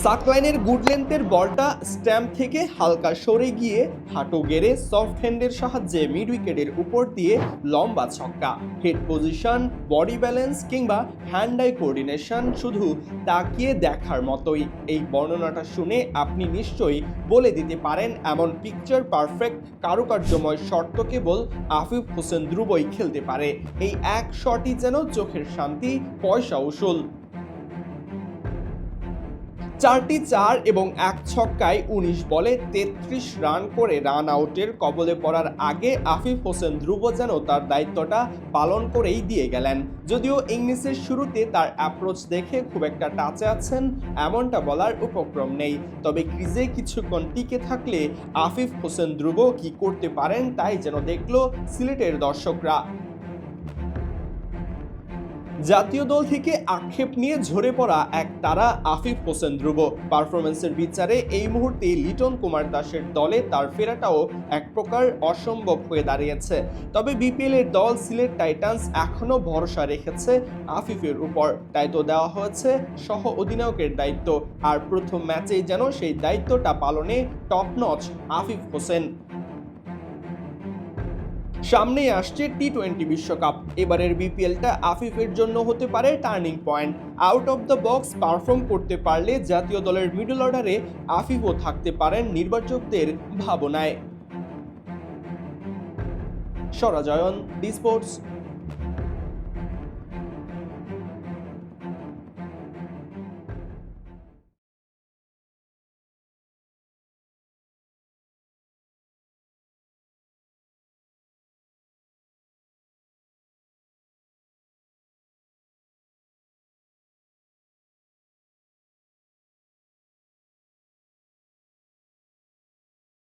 সাকলাইনের good লেন্থের বলটা stamp থেকে হালকা সরে গিয়ে হাঁটু গেড়ে সফট হ্যান্ডের সাহায্যে মিড উইকেটের উপর দিয়ে লম্বা ছক্কা। হেড পজিশন, বডি ব্যালেন্স কিংবা হ্যান্ড আই কোঅর্ডিনেশন শুধু তাকিয়ে দেখার মতোই। এই বর্ণনাটা শুনে আপনি নিশ্চয়ই বলে দিতে পারেন এমন পিকচার পারফেক্ট কারুকার্যময় শট তো কেবল আফিফ হোসেন ধ্রুবই খেলতে পারে। এই এক শটই যেন চোখের শান্তি, পয়সা উসুল। 4টি 4 এবং এক ছক্কায় ১৯ বলে ৩৩ রান করে রান আউটের কবলে পড়ার আগে আফিফ হোসেন ধ্রুব যেন তার দায়িত্বটা পালন করেই দিয়ে গেলেন। যদিও ইনিংসের শুরুতে তার অ্যাপ্রোচ দেখে খুব একটা টাচে আছেন এমনটা বলার উপক্রম নেই, তবে ক্রিজে কিছুক্ষণ টিকে থাকলে আফিফ হোসেন ধ্রুব কি করতে পারেন তাই যেন দেখল সিলেটের দর্শকরা। জাতীয় দল থেকে আক্ষেপ নিয়ে ঝরে পড়া এক তারা আফিফ হোসেন ধ্রুব। পারফরমেন্সের বিচারে এই মুহূর্তে লিটন কুমার দাসের দলে তার ফেরাটাও এক প্রকার অসম্ভব হয়ে দাঁড়িয়েছে। তবে বিপিএল এর দল সিলেট টাইটান্স এখনো ভরসা রেখেছে আফিফের উপর, তাই তো দেওয়া হয়েছে সহ অধিনায়কের দায়িত্ব। আর প্রথম ম্যাচেই যেন সেই দায়িত্বটা পালনে টপ নচ আফিফ হোসেন। সামনেই আসছে টি-20 বিশ্বকাপ। এবারের বিপিএলটা আফিফের জন্য হতে পারে turning point. Out of the box perform করতে পারলে জাতীয় দলের মিডল অর্ডারে আফিফও থাকতে পারেন নির্বাচকদের ভাবনায়। সরাজয়ন, ডি স্পোর্টস।